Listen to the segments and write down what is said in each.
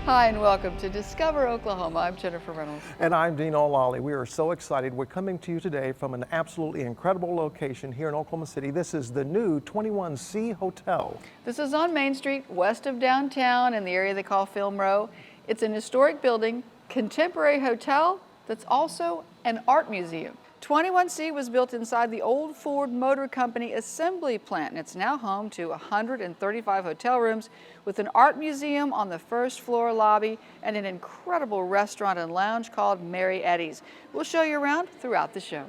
Hi and welcome to Discover Oklahoma. I'm Jennifer Reynolds. And I'm Dean O'Lally. We are so excited. We're coming to you today from an absolutely incredible location here in Oklahoma City. This is the new 21C Hotel. This is on Main Street, west of downtown in the area they call Film Row. It's an historic building, contemporary hotel that's also an art museum. 21C was built inside the old Ford Motor Company assembly plant, and it's now home to 135 hotel rooms with an art museum on the first floor lobby and an incredible restaurant and lounge called Mary Eddie's. We'll show you around throughout the show.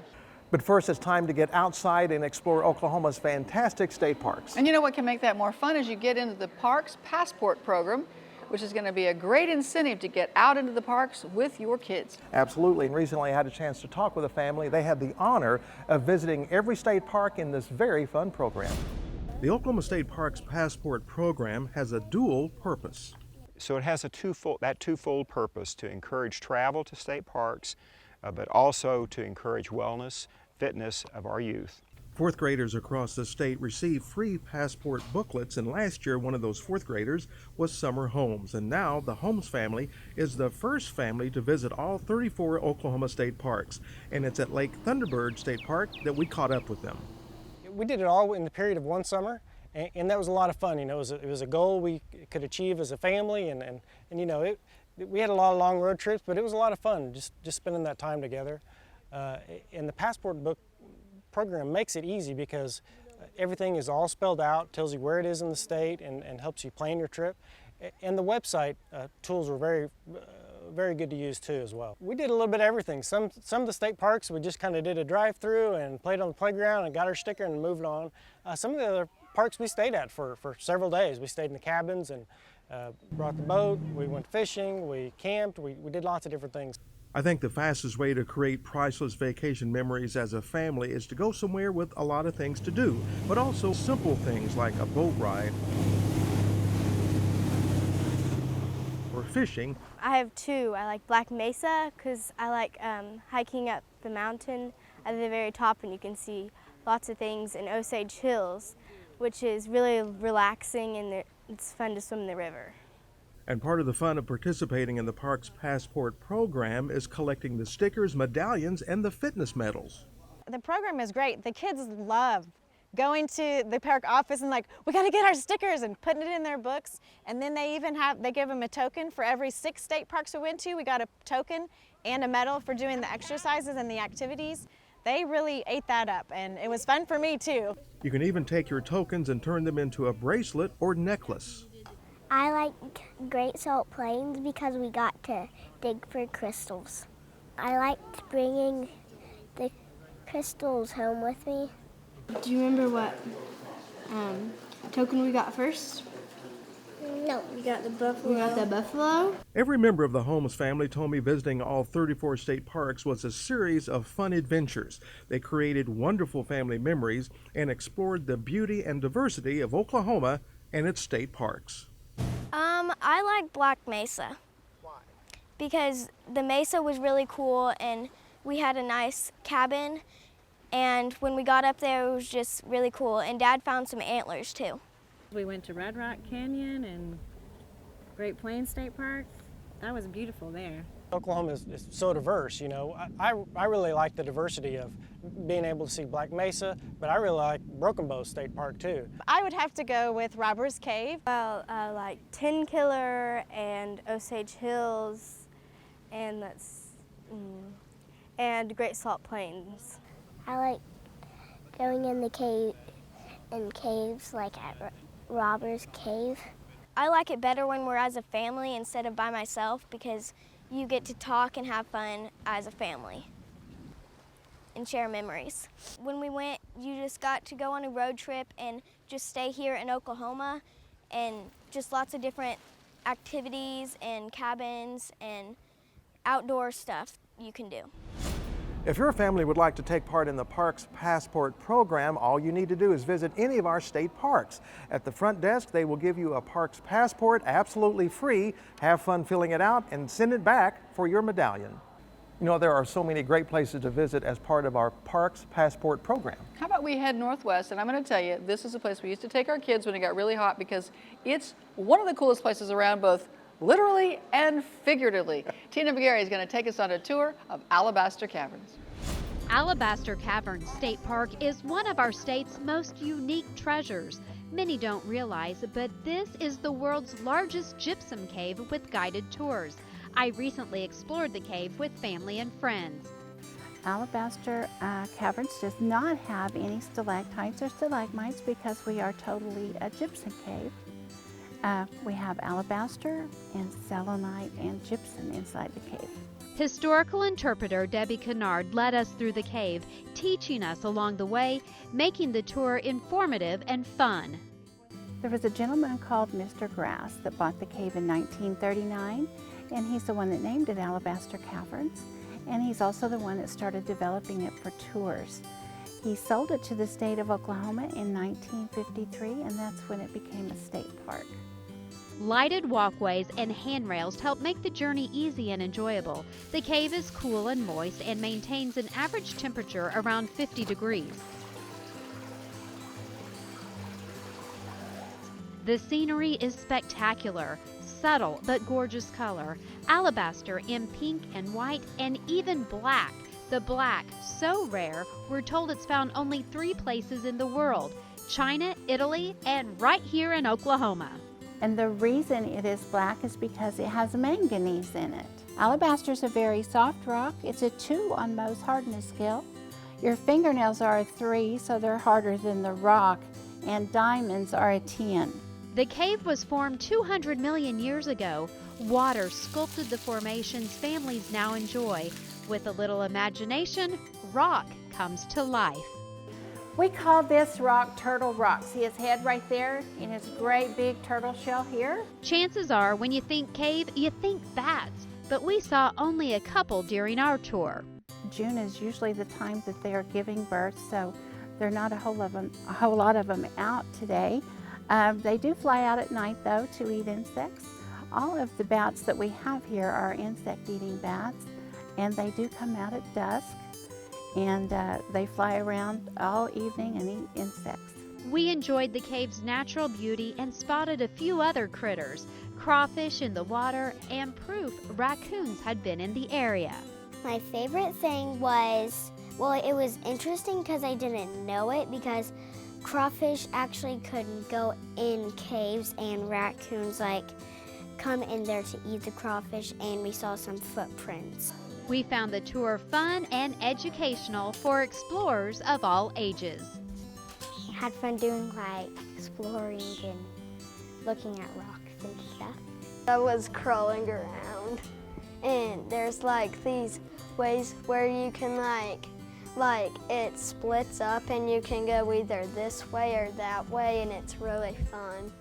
But first, it's time to get outside and explore Oklahoma's fantastic state parks. And you know what can make that more fun is you get into the Parks Passport program, which is going to be a great incentive to get out into the parks with your kids. Absolutely, and recently I had a chance to talk with a family. They had the honor of visiting every state park in this very fun program. The Oklahoma State Parks Passport program has a dual purpose. So it has that twofold purpose to encourage travel to state parks, but also to encourage wellness, fitness of our youth. Fourth graders across the state receive free passport booklets, and last year one of those fourth graders was Summer Holmes, and now the Holmes family is the first family to visit all 34 Oklahoma state parks, and it's at Lake Thunderbird State Park that we caught up with them. We did it all in the period of one summer, and that was a lot of fun. You know, it was a goal we could achieve as a family, and you know, we had a lot of long road trips, but it was a lot of fun just spending that time together. And the passport book program makes it easy because everything is all spelled out, tells you where it is in the state, and helps you plan your trip. And the website tools were very good to use too as well. We did a little bit of everything. Some of the state parks we just kind of did a drive-through and played on the playground and got our sticker and moved on. Some of the other parks we stayed at for several days. We stayed in the cabins and brought the boat, we went fishing, we camped, we did lots of different things. I think the fastest way to create priceless vacation memories as a family is to go somewhere with a lot of things to do, but also simple things like a boat ride or fishing. I have two. I like Black Mesa because I like hiking up the mountain at the very top and you can see lots of things, and Osage Hills, which is really relaxing and it's fun to swim in the river. And part of the fun of participating in the Parks Passport program is collecting the stickers, medallions, and the fitness medals. The program is great. The kids love going to the park office and like, we got to get our stickers, and putting it in their books. And then they give them a token for every 6 state parks we went to. We got a token and a medal for doing the exercises and the activities. They really ate that up, and it was fun for me too. You can even take your tokens and turn them into a bracelet or necklace. I like Great Salt Plains because we got to dig for crystals. I liked bringing the crystals home with me. Do you remember what token we got first? No. We got the buffalo. We got the buffalo. Every member of the Holmes family told me visiting all 34 state parks was a series of fun adventures. They created wonderful family memories and explored the beauty and diversity of Oklahoma and its state parks. I like Black Mesa. Why? Because the mesa was really cool and we had a nice cabin, and when we got up there it was just really cool, and Dad found some antlers too. We went to Red Rock Canyon and Great Plains State Park. That was beautiful there. Oklahoma is so diverse, you know. I really like the diversity of being able to see Black Mesa, but I really like Broken Bow State Park too. I would have to go with Robbers Cave. Well, like Tin Killer and Osage Hills, and and Great Salt Plains. I like going in the caves like at Robbers Cave. I like it better when we're as a family instead of by myself because you get to talk and have fun as a family and share memories. When we went, you just got to go on a road trip and just stay here in Oklahoma, and just lots of different activities and cabins and outdoor stuff you can do. If your family would like to take part in the Parks Passport program, all you need to do is visit any of our state parks. At the front desk, they will give you a Parks Passport absolutely free. Have fun filling it out and send it back for your medallion. You know, there are so many great places to visit as part of our Parks Passport program. How about we head northwest, and I'm going to tell you, this is a place we used to take our kids when it got really hot because it's one of the coolest places around, both literally and figuratively. Tina McGarry is going to take us on a tour of Alabaster Caverns. Alabaster Caverns State Park is one of our state's most unique treasures. Many don't realize, but this is the world's largest gypsum cave with guided tours. I recently explored the cave with family and friends. Alabaster Caverns does not have any stalactites or stalagmites because we are totally a gypsum cave. We have alabaster and selenite and gypsum inside the cave. Historical interpreter Debbie Kinnard led us through the cave, teaching us along the way, making the tour informative and fun. There was a gentleman called Mr. Grass that bought the cave in 1939, and he's the one that named it Alabaster Caverns, and he's also the one that started developing it for tours. He sold it to the state of Oklahoma in 1953, and that's when it became a state park. Lighted walkways and handrails help make the journey easy and enjoyable. The cave is cool and moist and maintains an average temperature around 50 degrees. The scenery is spectacular, subtle but gorgeous color, alabaster in pink and white and even black. The black, so rare, we're told it's found only 3 places in the world: China, Italy, and right here in Oklahoma. And the reason it is black is because it has manganese in it. Alabaster is a very soft rock. It's a 2 on Mohs hardness scale. Your fingernails are a 3, so they're harder than the rock, and diamonds are a 10. The cave was formed 200 million years ago. Water sculpted the formations families now enjoy. With a little imagination, rock comes to life. We call this rock Turtle Rock. See his head right there in his great big turtle shell here? Chances are when you think cave, you think bats, but we saw only a couple during our tour. June is usually the time that they are giving birth, so there are not a whole lot of them out today. They do fly out at night though to eat insects. All of the bats that we have here are insect-eating bats, and they do come out at dusk. And they fly around all evening and eat insects. We enjoyed the cave's natural beauty and spotted a few other critters, crawfish in the water, and proof raccoons had been in the area. My favorite thing was, well, it was interesting because I didn't know it, because crawfish actually couldn't go in caves and raccoons come in there to eat the crawfish, and we saw some footprints. We found the tour fun and educational for explorers of all ages. Had fun doing exploring and looking at rocks and stuff. I was crawling around, and there's these ways where you can it splits up and you can go either this way or that way, and it's really fun.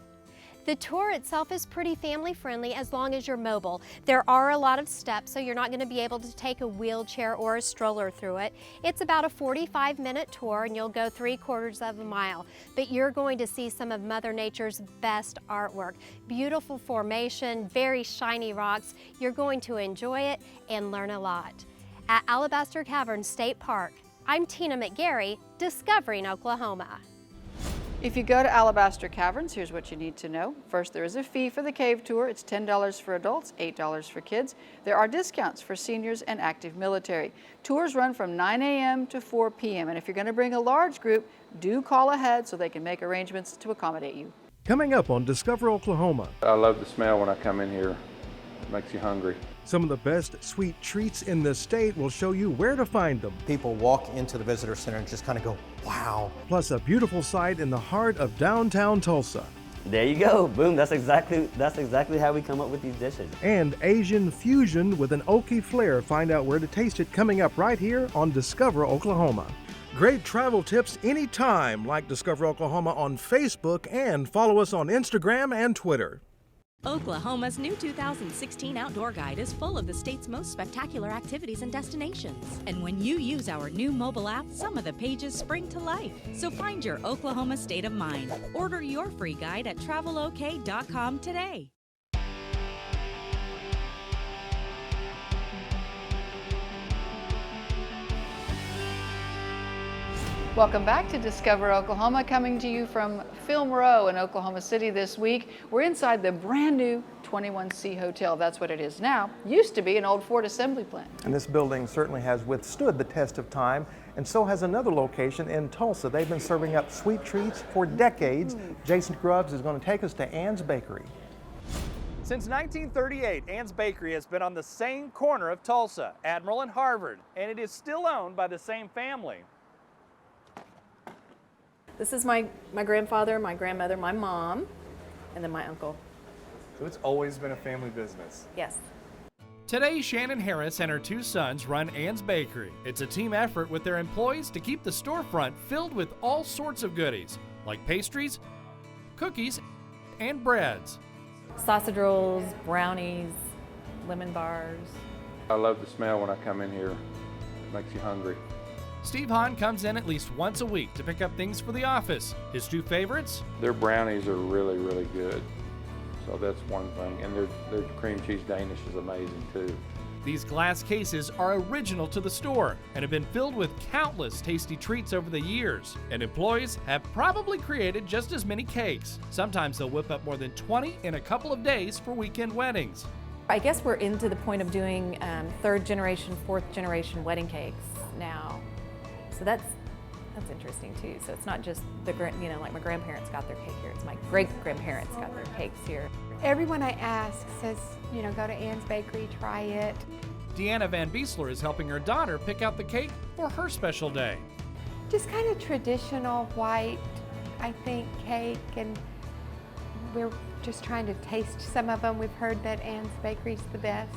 The tour itself is pretty family friendly as long as you're mobile. There are a lot of steps, so you're not going to be able to take a wheelchair or a stroller through it. It's about a 45-minute tour, and you'll go 3/4 of a mile. But you're going to see some of Mother Nature's best artwork. Beautiful formation, very shiny rocks. You're going to enjoy it and learn a lot. At Alabaster Caverns State Park, I'm Tina McGarry, discovering Oklahoma. If you go to Alabaster Caverns, here's what you need to know. First, there is a fee for the cave tour. It's $10 for adults, $8 for kids. There are discounts for seniors and active military. Tours run from 9 a.m. to 4 p.m. And if you're going to bring a large group, do call ahead so they can make arrangements to accommodate you. Coming up on Discover Oklahoma. I love the smell when I come in here. It makes you hungry. Some of the best sweet treats in the state will show you where to find them. People walk into the visitor center and just kind of go, wow. Plus a beautiful site in the heart of downtown Tulsa. There you go, boom, that's exactly how we come up with these dishes. And Asian fusion with an Okie flair. Find out where to taste it coming up right here on Discover Oklahoma. Great travel tips anytime, like Discover Oklahoma on Facebook, and follow us on Instagram and Twitter. Oklahoma's new 2016 Outdoor Guide is full of the state's most spectacular activities and destinations. And when you use our new mobile app, some of the pages spring to life. So find your Oklahoma state of mind. Order your free guide at travelok.com today. Welcome back to Discover Oklahoma, coming to you from Film Row in Oklahoma City this week. We're inside the brand new 21C Hotel. That's what it is now. Used to be an old Ford assembly plant. And this building certainly has withstood the test of time, and so has another location in Tulsa. They've been serving up sweet treats for decades. Jason Grubbs is going to take us to Ann's Bakery. Since 1938, Ann's Bakery has been on the same corner of Tulsa, Admiral and Harvard, and it is still owned by the same family. This is my grandfather, my grandmother, my mom, and then my uncle. So it's always been a family business. Yes. Today, Shannon Harris and her two sons run Ann's Bakery. It's a team effort with their employees to keep the storefront filled with all sorts of goodies, like pastries, cookies, and breads. Sausage rolls, brownies, lemon bars. I love the smell when I come in here. It makes you hungry. Steve Hahn comes in at least once a week to pick up things for the office. His two favorites? Their brownies are really, really good. So that's one thing. And their cream cheese Danish is amazing too. These glass cases are original to the store and have been filled with countless tasty treats over the years. And employees have probably created just as many cakes. Sometimes they'll whip up more than 20 in a couple of days for weekend weddings. I guess we're into the point of doing third generation, fourth generation wedding cakes now. So that's interesting too. So it's not just like my grandparents got their cake here. It's my great-grandparents got their cakes here. Everyone I ask says, go to Ann's Bakery, try it. Deanna Van Biesler is helping her daughter pick out the cake for her special day. Just kind of traditional white, I think, cake, and we're just trying to taste some of them. We've heard that Ann's Bakery's the best.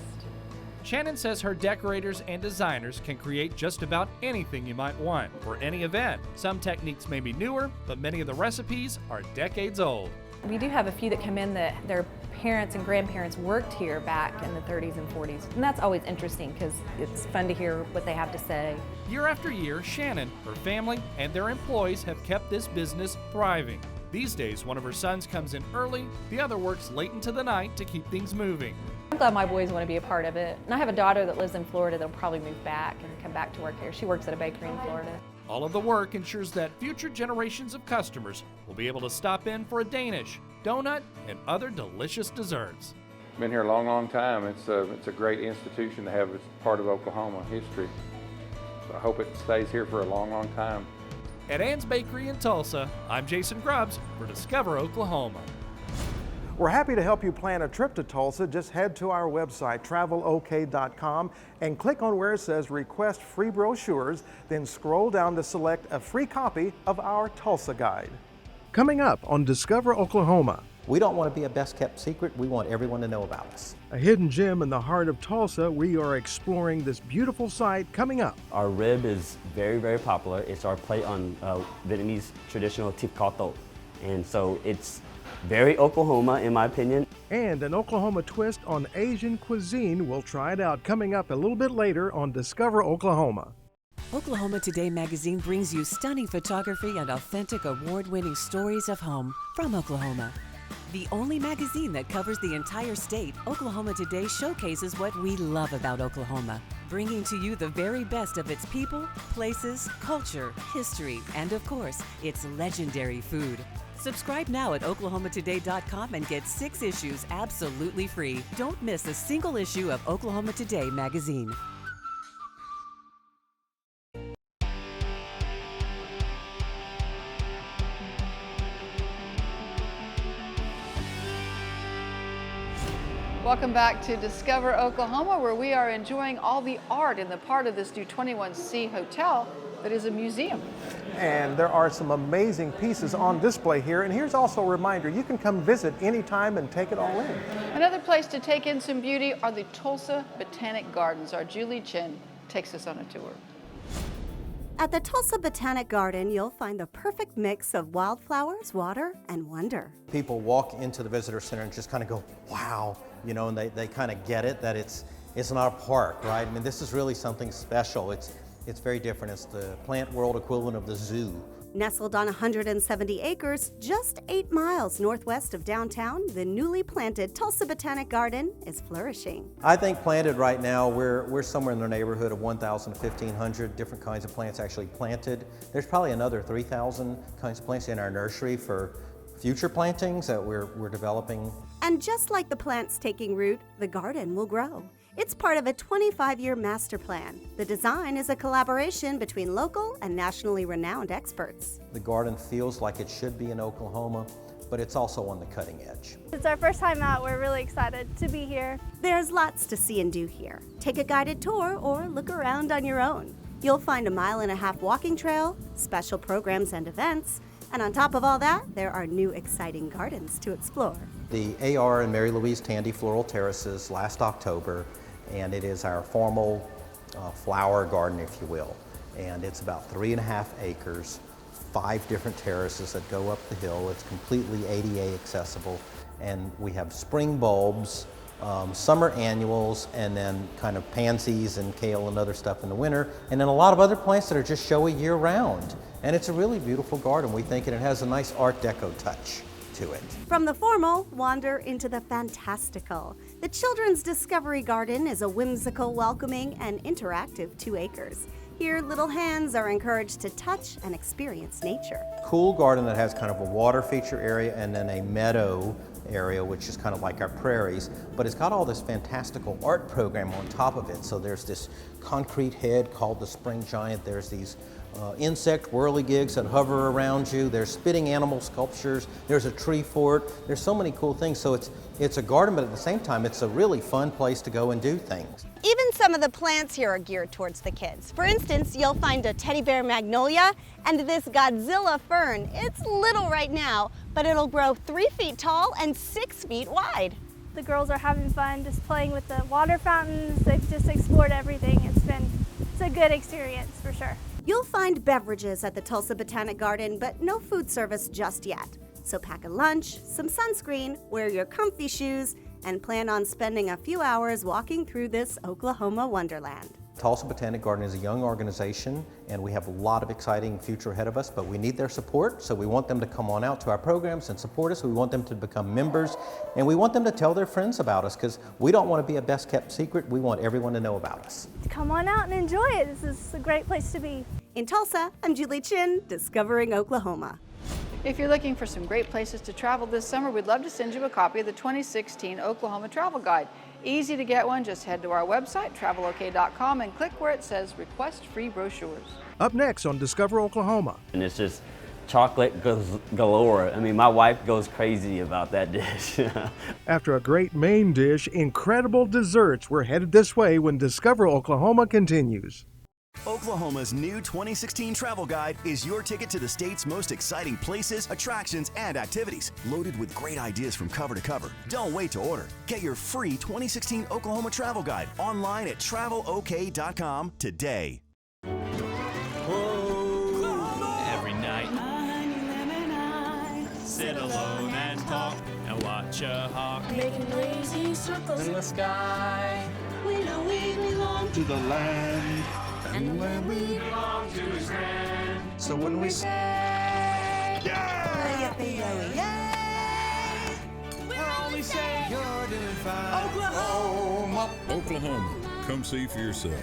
Shannon says her decorators and designers can create just about anything you might want for any event. Some techniques may be newer, but many of the recipes are decades old. We do have a few that come in that their parents and grandparents worked here back in the 30s and 40s. And that's always interesting because it's fun to hear what they have to say. Year after year, Shannon, her family, and their employees have kept this business thriving. These days, one of her sons comes in early, the other works late into the night to keep things moving. I'm glad my boys want to be a part of it. And I have a daughter that lives in Florida that'll probably move back and come back to work here. She works at a bakery in Florida. All of the work ensures that future generations of customers will be able to stop in for a Danish, donut, and other delicious desserts. Been here a long, long time. It's a great institution to have as part of Oklahoma history. So I hope it stays here for a long, long time. At Ann's Bakery in Tulsa, I'm Jason Grubbs for Discover Oklahoma. We're happy to help you plan a trip to Tulsa. Just head to our website, travelok.com, and click on where it says Request Free Brochures, then scroll down to select a free copy of our Tulsa Guide. Coming up on Discover Oklahoma. We don't want to be a best-kept secret. We want everyone to know about us. A hidden gem in the heart of Tulsa, we are exploring this beautiful site coming up. Our rib is very, very popular. It's our plate on Vietnamese traditional thịt kho tàu. And so it's very Oklahoma, in my opinion. And an Oklahoma twist on Asian cuisine. We'll try it out coming up a little bit later on Discover Oklahoma. Oklahoma Today magazine brings you stunning photography and authentic award-winning stories of home from Oklahoma. The only magazine that covers the entire state, Oklahoma Today showcases what we love about Oklahoma, bringing to you the very best of its people, places, culture, history, and of course, its legendary food. Subscribe now at oklahomatoday.com and get 6 issues absolutely free. Don't miss a single issue of Oklahoma Today magazine. Welcome back to Discover Oklahoma, where we are enjoying all the art in the part of this new 21C hotel that is a museum. And there are some amazing pieces on display here. And here's also a reminder, you can come visit anytime and take it all in. Another place to take in some beauty are the Tulsa Botanic Gardens. Our Julie Chen takes us on a tour. At the Tulsa Botanic Garden, you'll find the perfect mix of wildflowers, water, and wonder. People walk into the visitor center and just kind of go, wow, and they kind of get it, that it's not a park, right? I mean, this is really something special. It's very different. It's the plant world equivalent of the zoo. Nestled on 170 acres, just 8 miles northwest of downtown, the newly planted Tulsa Botanic Garden is flourishing. I think planted right now, we're somewhere in the neighborhood of 1,000 to 1,500 different kinds of plants actually planted. There's probably another 3,000 kinds of plants in our nursery for future plantings that we're developing. And just like the plants taking root, the garden will grow. It's part of a 25-year master plan. The design is a collaboration between local and nationally renowned experts. The garden feels like it should be in Oklahoma, but it's also on the cutting edge. It's our first time out. We're really excited to be here. There's lots to see and do here. Take a guided tour or look around on your own. You'll find a 1.5 mile walking trail, special programs and events, and on top of all that, there are new exciting gardens to explore. The AR and Mary Louise Tandy Floral Terraces last October, and it is our formal flower garden, if you will. And it's about 3.5 acres, 5 different terraces that go up the hill. It's completely ADA accessible, and we have spring bulbs, summer annuals, and then kind of pansies and kale and other stuff in the winter, and then a lot of other plants that are just showy year-round. And it's a really beautiful garden, we think, and it has a nice Art Deco touch to it. From the formal, wander into the fantastical. The Children's Discovery Garden is a whimsical, welcoming, and interactive 2 acres. Here, little hands are encouraged to touch and experience nature. Cool garden that has kind of a water feature area and then a meadow area, which is kind of like our prairies, but it's got all this fantastical art program on top of it. So there's this concrete head called the Spring Giant. There's these insect whirligigs that hover around you. There's spitting animal sculptures. There's a tree fort. There's so many cool things. So it's a garden, but at the same time, it's a really fun place to go and do things. Even some of the plants here are geared towards the kids. For instance, you'll find a teddy bear magnolia and this Godzilla fern. It's little right now, but it'll grow 3 feet tall and 6 feet wide. The girls are having fun just playing with the water fountains. They've just explored everything. It's a good experience for sure. You'll find beverages at the Tulsa Botanic Garden, but no food service just yet. So pack a lunch, some sunscreen, wear your comfy shoes, and plan on spending a few hours walking through this Oklahoma wonderland. Tulsa Botanic Garden is a young organization, and we have a lot of exciting future ahead of us, but we need their support, so we want them to come on out to our programs and support us. We want them to become members, and we want them to tell their friends about us, because we don't want to be a best-kept secret. We want everyone to know about us. Come on out and enjoy it. This is a great place to be. In Tulsa, I'm Julie Chin, Discovering Oklahoma. If you're looking for some great places to travel this summer, we'd love to send you a copy of the 2016 Oklahoma Travel Guide. Easy to get one. Just head to our website, travelok.com, and click where it says Request Free Brochures. Up next on Discover Oklahoma. And it's just chocolate galore. I mean, my wife goes crazy about that dish. After a great main dish, incredible desserts, we're headed this way when Discover Oklahoma continues. Oklahoma's new 2016 travel guide is your ticket to the state's most exciting places, attractions, and activities, loaded with great ideas from cover to cover. Don't wait to order. Get your free 2016 Oklahoma travel guide online at travelok.com today. Every night, sit alone and talk and watch a hawk making lazy circles in the sky. We know we belong to the land. And when we belong to his land. So when we say, yeah! We're only saying you're doing fine. Oklahoma! Oklahoma. Come see for yourself.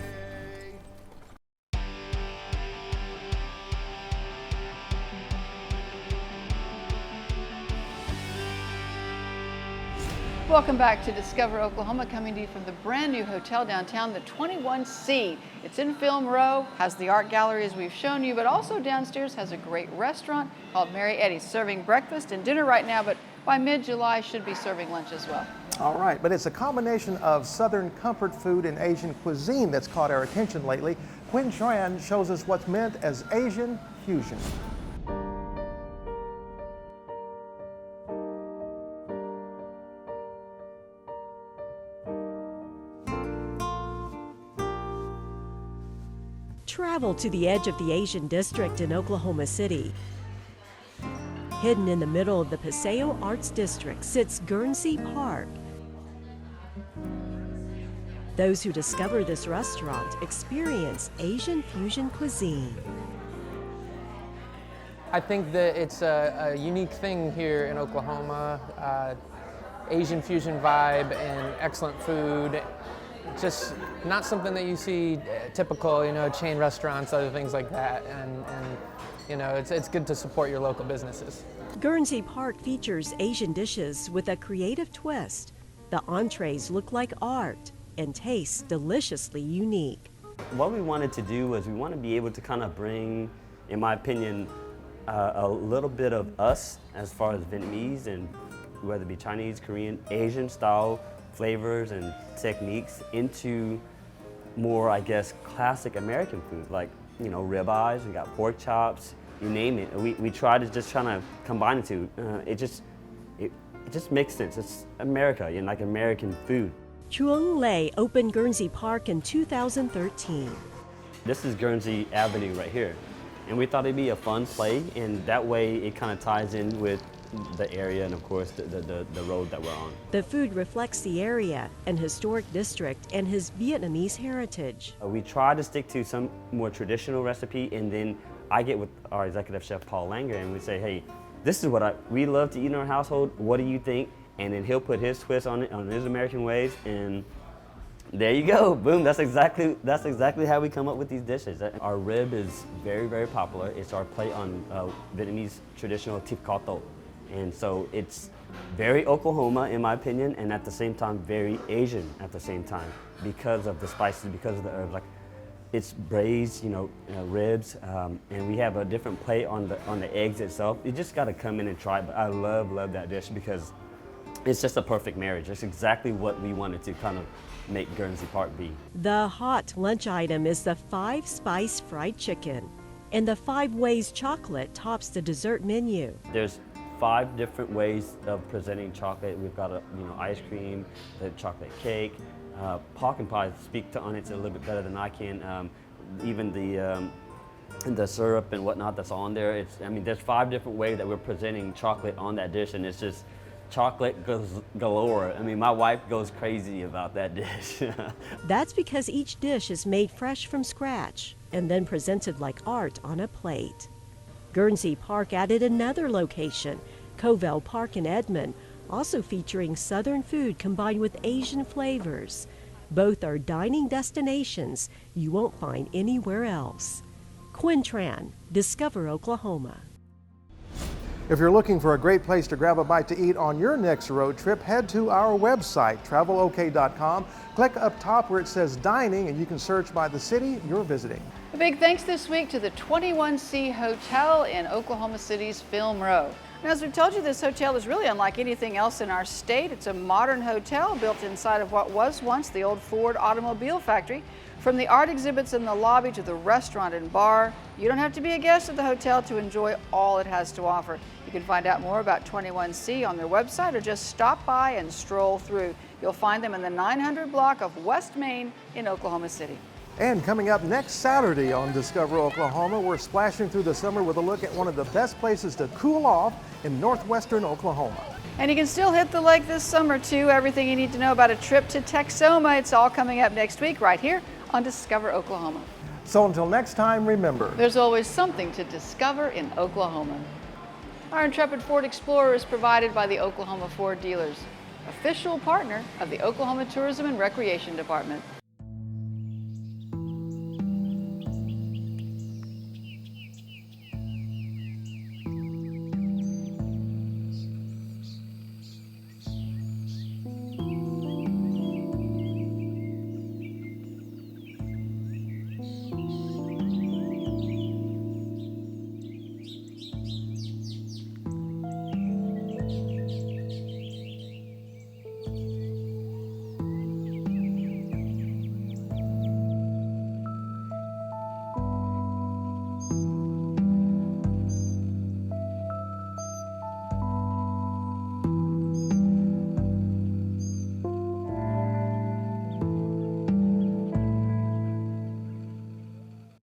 Welcome back to Discover Oklahoma, coming to you from the brand new hotel downtown, the 21C. It's in Film Row, has the art gallery as we've shown you, but also downstairs has a great restaurant called Mary Eddie's, serving breakfast and dinner right now, but by mid-July should be serving lunch as well. All right, but it's a combination of Southern comfort food and Asian cuisine that's caught our attention lately. Quinn Tran shows us what's meant as Asian fusion. Travel to the edge of the Asian district in Oklahoma City. Hidden in the middle of the Paseo Arts District sits Guernsey Park. Those who discover this restaurant experience Asian fusion cuisine. I think that it's a unique thing here in Oklahoma. Asian fusion vibe and excellent food. Just not something that you see typical, chain restaurants, other things like that. And it's good to support your local businesses. Guernsey Park features Asian dishes with a creative twist. The entrees look like art and taste deliciously unique. What we wanted to do was we want to be able to kind of bring, in my opinion, a little bit of us as far as Vietnamese and whether it be Chinese, Korean, Asian style flavors and techniques into more, I guess, classic American food, like, you know, ribeyes, we got pork chops, you name it. We try to just try to combine the two. It just makes sense. It's America, you know, like American food. Chuang Lei opened Guernsey Park in 2013. This is Guernsey Avenue right here. And we thought it'd be a fun play, and that way it kind of ties in with the area and of course the road that we're on. The food reflects the area and historic district and his Vietnamese heritage. We try to stick to some more traditional recipe, and then I get with our executive chef Paul Langer and we say, hey, this is what we love to eat in our household, what do you think? And then he'll put his twist on it, on his American ways, and there you go, boom, that's exactly how we come up with these dishes. Our rib is very, very popular. It's our play on Vietnamese traditional thịt kho tàu. And so it's very Oklahoma in my opinion, and at the same time very Asian at the same time because of the spices, because of the herbs. Like, it's braised, you know, ribs, and we have a different play on the eggs itself. You just got to come in and try it. But I love that dish because it's just a perfect marriage. It's exactly what we wanted to kind of make Guernsey Park be. The hot lunch item is the 5-spice fried chicken, and the 5 ways chocolate tops the dessert menu. There's 5 different ways of presenting chocolate. We've got ice cream, the chocolate cake. Paul can probably speak on it a little bit better than I can. Even the syrup and whatnot that's on there. There's 5 different ways that we're presenting chocolate on that dish, and it's just chocolate galore. My wife goes crazy about that dish. That's because each dish is made fresh from scratch and then presented like art on a plate. Guernsey Park added another location, Covell Park in Edmond, also featuring Southern food combined with Asian flavors. Both are dining destinations you won't find anywhere else. Quinn Tran, Discover Oklahoma. If you're looking for a great place to grab a bite to eat on your next road trip, head to our website, travelok.com. Click up top where it says dining, and you can search by the city you're visiting. A big thanks this week to the 21C Hotel in Oklahoma City's Film Row. And as we've told you, this hotel is really unlike anything else in our state. It's a modern hotel built inside of what was once the old Ford automobile factory. From the art exhibits in the lobby to the restaurant and bar, you don't have to be a guest at the hotel to enjoy all it has to offer. You can find out more about 21C on their website or just stop by and stroll through. You'll find them in the 900 block of West Main in Oklahoma City. And coming up next Saturday on Discover Oklahoma, we're splashing through the summer with a look at one of the best places to cool off in northwestern Oklahoma. And you can still hit the lake this summer too. Everything you need to know about a trip to Texoma, it's all coming up next week right here on Discover Oklahoma. So until next time, remember, there's always something to discover in Oklahoma. Our intrepid Ford Explorer is provided by the Oklahoma Ford Dealers, official partner of the Oklahoma Tourism and Recreation Department.